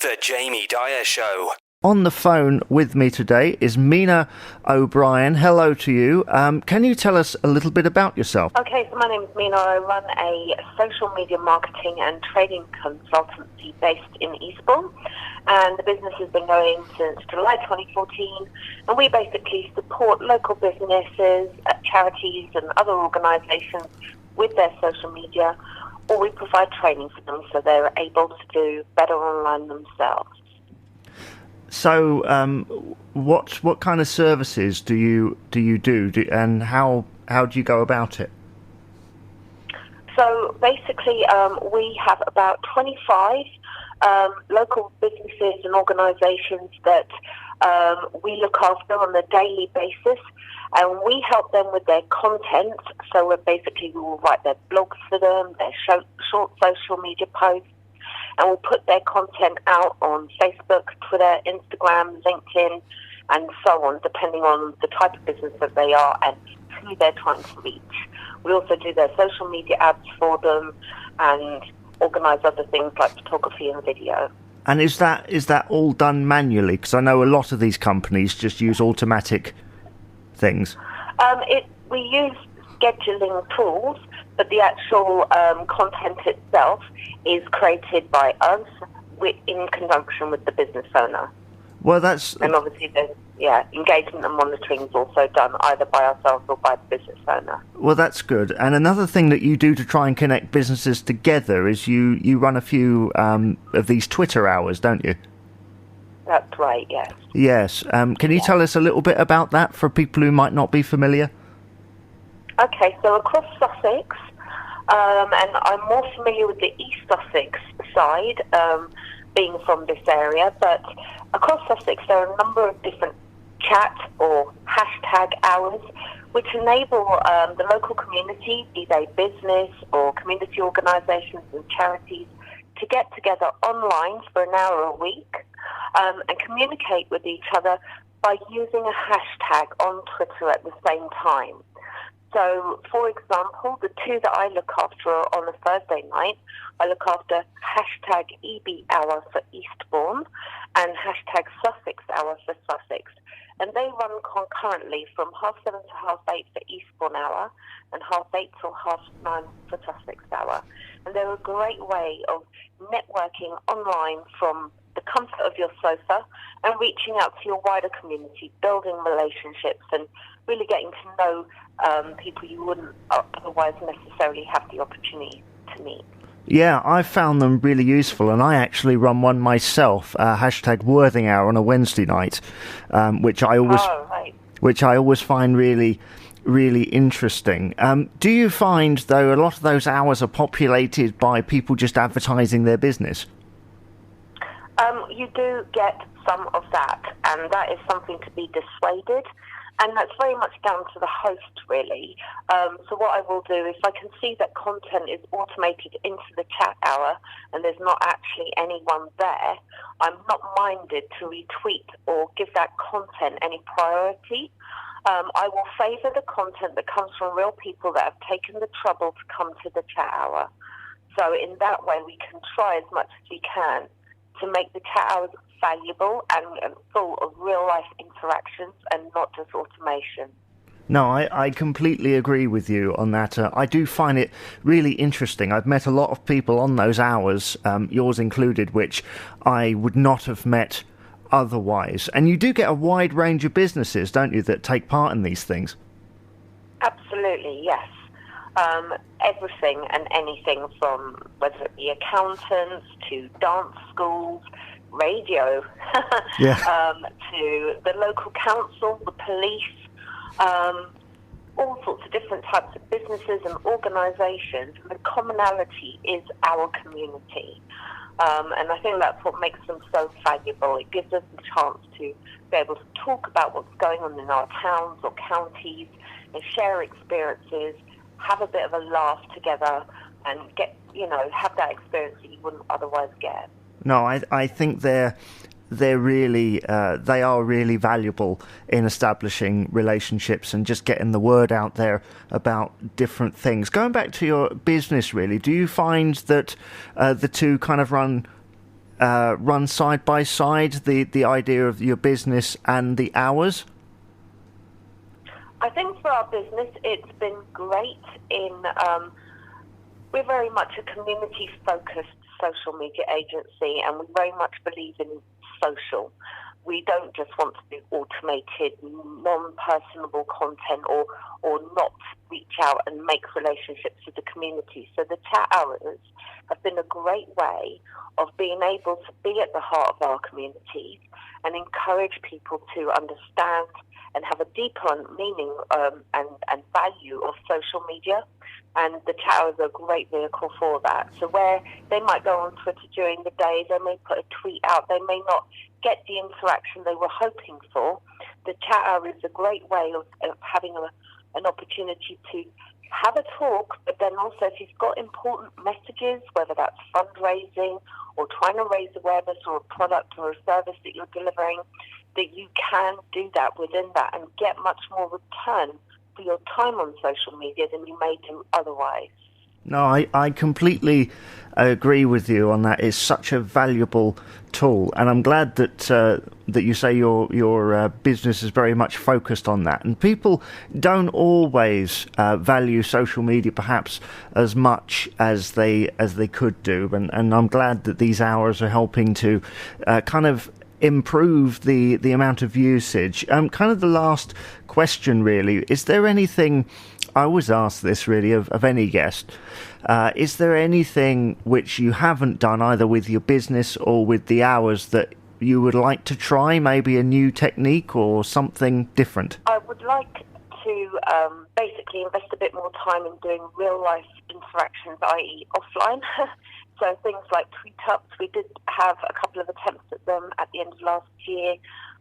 The Jamie Dyer Show. On the phone with me today is Mina O'Brien. Hello to you. Can you tell us a little bit about yourself? Okay, so my name is Mina. I run a social media marketing and trading consultancy based in Eastbourne. And the business has been going since July 2014. And we basically support local businesses, charities and other organisations with their social media, or we provide training for them so they're able to do better online themselves. So, what kind of services do you do, and how do you go about it? So basically, we have about 25 local businesses and organisations that we look after on a daily basis, and we help them with their content. So we will write their blogs for them, their short social media posts, and we'll put their content out on Facebook, Twitter, Instagram, LinkedIn, and so on, depending on the type of business that they are and who they're trying to reach. We also do their social media ads for them and organise other things like photography and video. And is that all done manually? Because I know a lot of these companies just use automatic things. We use scheduling tools, but the actual content itself is created by us in conjunction with the business owner. Well, and obviously there's engagement and monitoring is also done either by ourselves or by the business owner. Well, that's good. And another thing that you do to try and connect businesses together is you run a few of these Twitter hours, don't you? That's right, yes. Yes. Can you tell us a little bit about that for people who might not be familiar? Okay, so across Sussex, and I'm more familiar with the East Sussex side, being from this area, but across Sussex there are a number of different chat or hashtag hours which enable the local community, be they business or community organisations and charities, to get together online for an hour a week and communicate with each other by using a hashtag on Twitter at the same time. So, for example, the two that I look after on a Thursday night, I look after hashtag EB Hour for Eastbourne and hashtag Sussex Hour for Sussex. And they run concurrently from 7:30 to 8:30 for Eastbourne Hour and 8:30 till 9:30 for Sussex Hour. And they're a great way of networking online from the comfort of your sofa and reaching out to your wider community, building relationships and really getting to know people you wouldn't otherwise necessarily have the opportunity to meet. Yeah, I found them really useful, and I actually run one myself, hashtag Worthing Hour on a Wednesday night, which I always find really, really interesting. Do you find, though, a lot of those hours are populated by people just advertising their business? You do get some of that, and that is something to be dissuaded. And that's very much down to the host, really. So what I will do, if I can see that content is automated into the chat hour and there's not actually anyone there, I'm not minded to retweet or give that content any priority. I will favour the content that comes from real people that have taken the trouble to come to the chat hour. So in that way, we can try as much as we can to make the chat hours valuable and full of real-life interactions and not just automation. No, I completely agree with you on that. I do find it really interesting. I've met a lot of people on those hours, yours included, which I would not have met otherwise. And you do get a wide range of businesses, don't you, that take part in these things? Absolutely, yes. Everything and anything from whether it be accountants to dance schools, radio, to the local council, the police, all sorts of different types of businesses and organisations. The commonality is our community. And I think that's what makes them so valuable. It gives us the chance to be able to talk about what's going on in our towns or counties and share experiences, have a bit of a laugh together and have that experience that you wouldn't otherwise get. No, I think they are really valuable in establishing relationships and just getting the word out there about different things. Going back to your business, really, do you find that the two kind of run run side by side, the idea of your business and the hours? I think for our business, it's been great we're very much a community-focused social media agency, and we very much believe in social. We don't just want to do automated, non-personable content or not reach out and make relationships with the community. So the chat hours have been a great way of being able to be at the heart of our communities and encourage people to understand and have a deeper meaning and value of social media. And the chat hours are a great vehicle for that. So where they might go on Twitter during the day, they may put a tweet out, they may not get the interaction they were hoping for. The chat hour is a great way of having an opportunity to have a talk, but then also if you've got important messages, whether that's fundraising or trying to raise awareness or a product or a service that you're delivering, that you can do that within that and get much more return for your time on social media than you may do otherwise. No, I completely agree with you on that. It's such a valuable tool, and I'm glad that that you say your business is very much focused on that. And people don't always value social media perhaps as much as they could do, and I'm glad that these hours are helping to kind of improve the amount of usage. Kind of the last question, really, is there anything, I always ask this really of any guest, is there anything which you haven't done either with your business or with the hours that you would like to try, maybe a new technique or something different? I would like to basically invest a bit more time in doing real life interactions, i.e. offline. So things like tweet-ups, we did have a couple of attempts at them at the end of last year,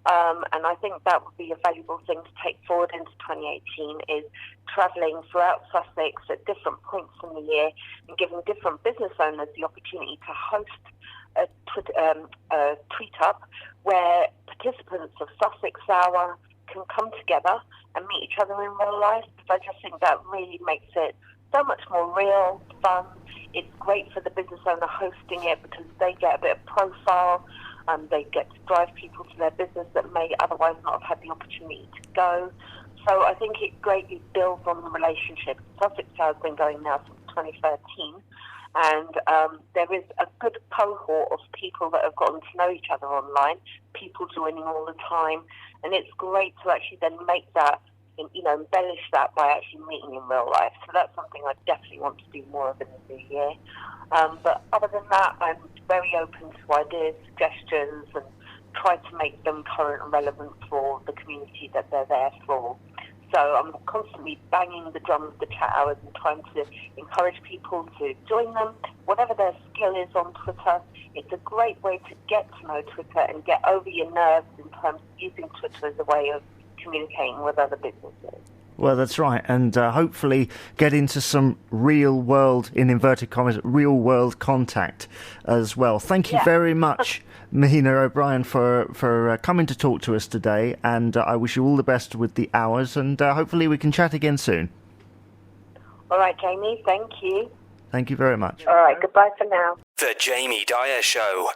and I think that would be a valuable thing to take forward into 2018, is travelling throughout Sussex at different points in the year and giving different business owners the opportunity to host a tweet-up where participants of Sussex Hour can come together and meet each other in real life. So I just think that really makes it so much more real, fun. It's great for the business owner hosting it because they get a bit of profile, they get to drive people to their business that may otherwise not have had the opportunity to go. So I think it greatly builds on the relationship. Sussex Hour has been going now since 2013, and there is a good cohort of people that have gotten to know each other online, people joining all the time, and it's great to actually then make that, embellish that by actually meeting in real life. So that's something I definitely want to do more of in the new year. But other than that, I'm very open to ideas, suggestions, and try to make them current and relevant for the community that they're there for. So I'm constantly banging the drum of the chat hours and trying to encourage people to join them, whatever their skill is on Twitter. It's a great way to get to know Twitter and get over your nerves in terms of using Twitter as a way of communicating with other businesses. Well, that's right, and hopefully get into some real world, in inverted commas, real world contact as well. Thank you very much, Mina O'Brien, for coming to talk to us today, and I wish you all the best with the hours, and hopefully we can chat again soon. All right, Jamie, thank you. Thank you very much. All right, goodbye for now. The Jamie Dyer Show.